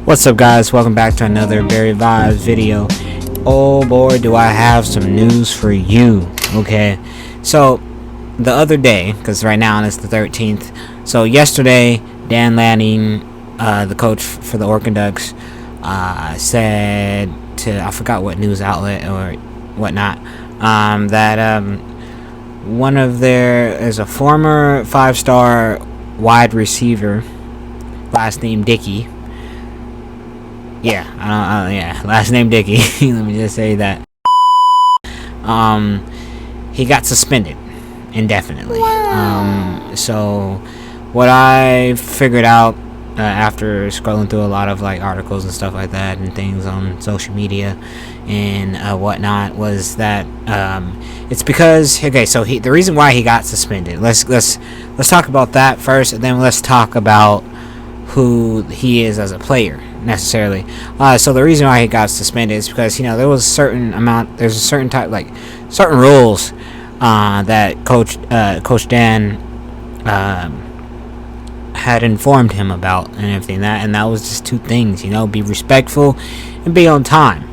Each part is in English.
What's up, guys? Welcome back to another Berry Vibes video. Oh boy, do I have some news for you. Okay, so the other day, because right now it's the 13th, so yesterday Dan Lanning, the coach for the Orkin Ducks, said to, I forgot what news outlet or whatnot, that one of their is a former 5-star wide receiver, last name Dickey. Last name Dickey. Let me just say that. He got suspended indefinitely. So what I figured out after scrolling through a lot of articles and stuff like that and things on social media and whatnot was that it's because the reason why he got suspended. Let's talk about that first, and then let's talk about who he is as a player necessarily. So the reason why he got suspended is because there was certain rules that Coach Dan had informed him about and everything, and that was just two things: be respectful and be on time.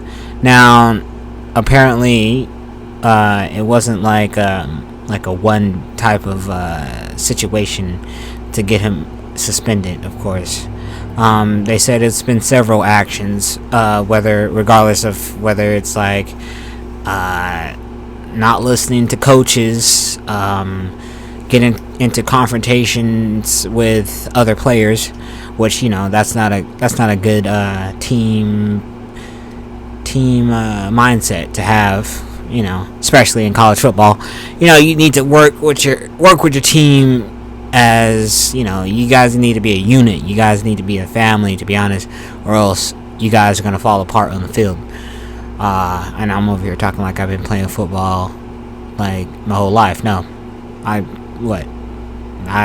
Now, apparently, it wasn't like a one type of situation to get him suspended. Of course, they said it's been several actions, regardless of whether it's not listening to coaches, getting into confrontations with other players, which that's not a good team mindset to have, especially in college football. You need to work with your team, as you guys need to be a unit. You guys need to be a family, to be honest, or else you guys are gonna fall apart on the field. And I'm over here talking like I've been playing football my whole life. No, I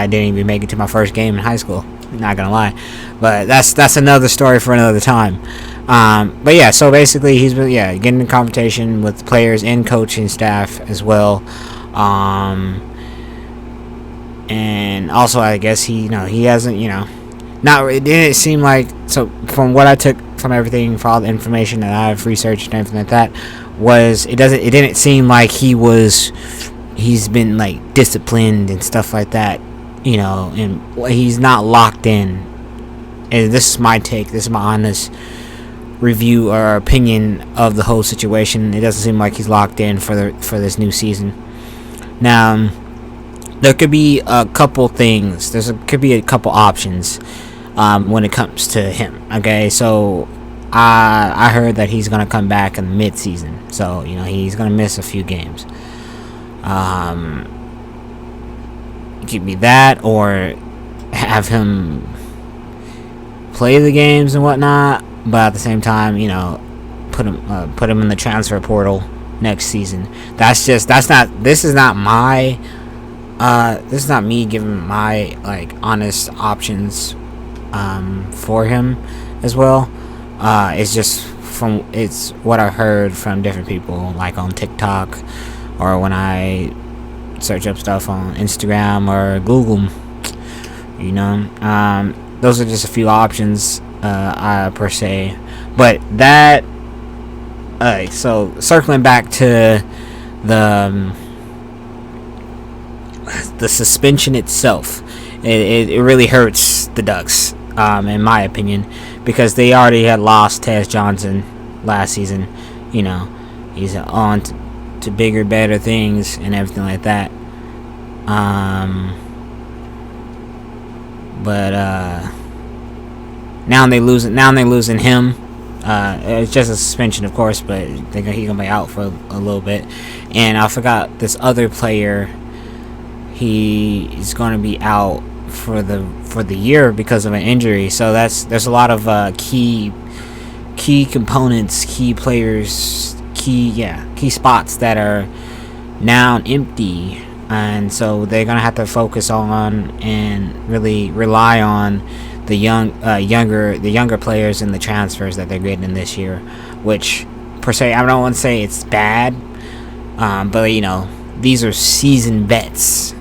didn't even make it to my first game in high school. Not gonna lie, but that's another story for another time. But yeah, so basically he's been getting in confrontation with players and coaching staff as well. And also, I guess he hasn't, it didn't seem like, so from what I took from everything, for all the information that I've researched and everything like that, it didn't seem like he's been disciplined and stuff like that, and he's not locked in. And this is my take, this is my honest review or opinion of the whole situation. It doesn't seem like he's locked in for this new season. Now, there could be a couple things. Could be a couple options when it comes to him. Okay, so I heard that he's gonna come back in mid-season. So he's gonna miss a few games. It could be that, or have him play the games and whatnot, but at the same time, put him in the transfer portal next season. This is not me giving my honest options for him as well. It's what I heard from different people, on TikTok, or when I search up stuff on Instagram or Google. Those are just a few options per se. But that so circling back to the suspension itself, it really hurts the Ducks, in my opinion, because they already had lost Tez Johnson last season. He's on to bigger, better things and everything like that. But now they're losing him. It's just a suspension, of course, but he's gonna be out for a little bit. And I forgot this other player. He is going to be out for the year because of an injury. So there's a lot of key components, key players, key spots that are now empty, and so they're gonna have to focus on and really rely on the younger players and the transfers that they're getting this year. Which per se, I don't want to say it's bad, but these are seasoned vets.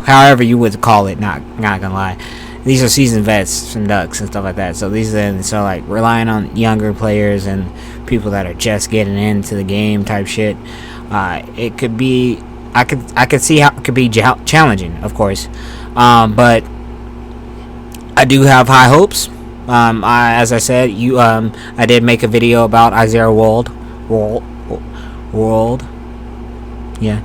However you would call it, not gonna lie, these are seasoned vets from Ducks and stuff like that. So like relying on younger players and people that are just getting into the game type shit. It could be. I could see how it could be challenging, of course, but I do have high hopes. As I said, I did make a video about Isaiah World. Yeah.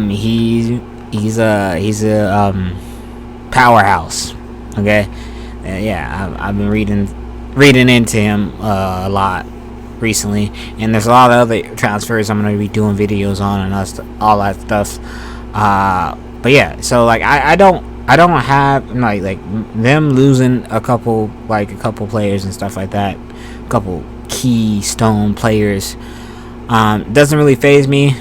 He's a powerhouse. Okay. Yeah, I've been reading into him a lot recently, and there's a lot of other transfers I'm gonna be doing videos on and all that stuff. But yeah, so like I don't have like them losing a couple players and stuff like that, a couple keystone players. Doesn't really faze me,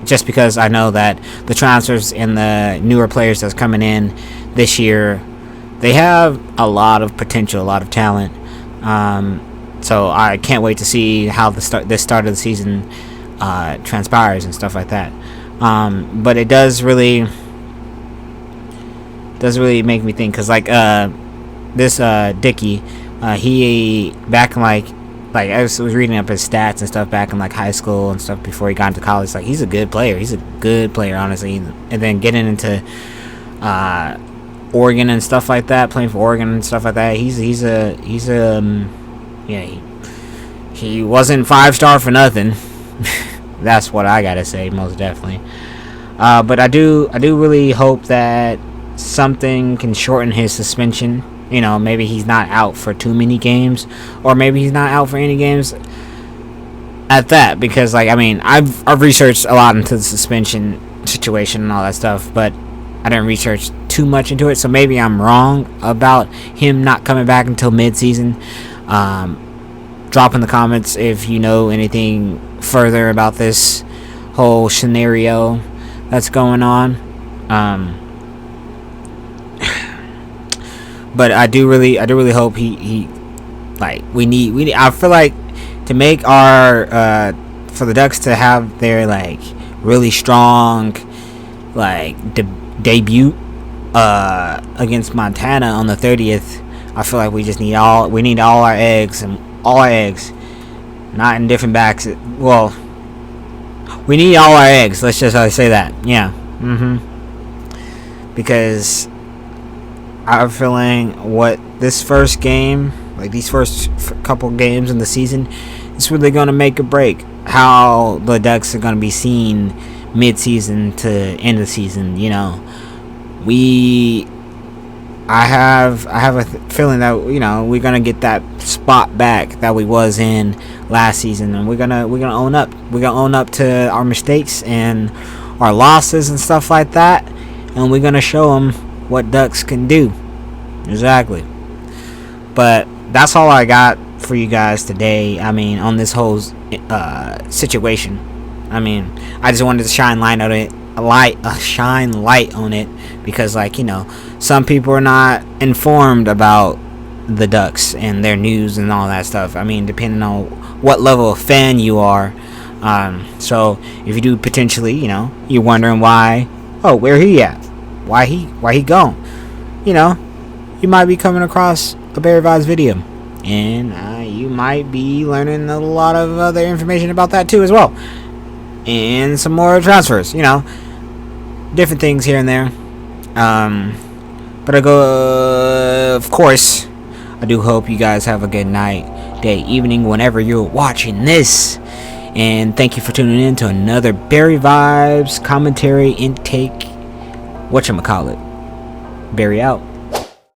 just because I know that the transfers and the newer players that's coming in this year, they have a lot of potential, a lot of talent. So I can't wait to see how this start of the season transpires and stuff like that. But it does really make me think, because like this Dickey, he back in like I was reading up his stats and stuff back in like high school and stuff before he got into college. Like, he's a good player. He's a good player, honestly. And then getting into Oregon and stuff like that, playing for Oregon and stuff like that. He wasn't 5-star for nothing. That's what I gotta say, most definitely. But I do really hope that something can shorten his suspension. You know, maybe he's not out for too many games, or maybe he's not out for any games at that. Because, like, I mean, I've researched a lot into the suspension situation and all that stuff, but I didn't research too much into it. So maybe I'm wrong about him not coming back until mid-season. Drop in the comments if you know anything further about this whole scenario that's going on. But I do really hope he like we need. I feel like to make our for the Ducks to have their like really strong like debut against Montana on the 30th. I feel like we need all our eggs, not in different backs. Well, we need all our eggs. Let's just say that. Yeah. Because I'm feeling what this first game, like these first couple games in the season, is really going to make or break how the Ducks are going to be seen mid-season to end of the season. You know, I have a feeling that, you know, we're gonna get that spot back that we was in last season, and we're gonna own up. We're gonna own up to our mistakes and our losses and stuff like that, and we're gonna show them what Ducks can do. Exactly. But that's all I got for you guys today. I mean, on this whole situation. I mean, I just wanted to shine light on it. Shine light on it, because, like, you know, some people are not informed about the Ducks and their news and all that stuff. I mean, depending on what level of fan you are. So if you do potentially, you know, you're wondering why, where he at, why he gone, you know, you might be coming across a Barry Vibes video, and you might be learning a lot of other information about that too as well, and some more transfers, you know, different things here and there. But of course, I do hope you guys have a good night, day, evening, whenever you're watching this. And thank you for tuning in to another Barry Vibes commentary intake. Whatchamacallit. Barry out.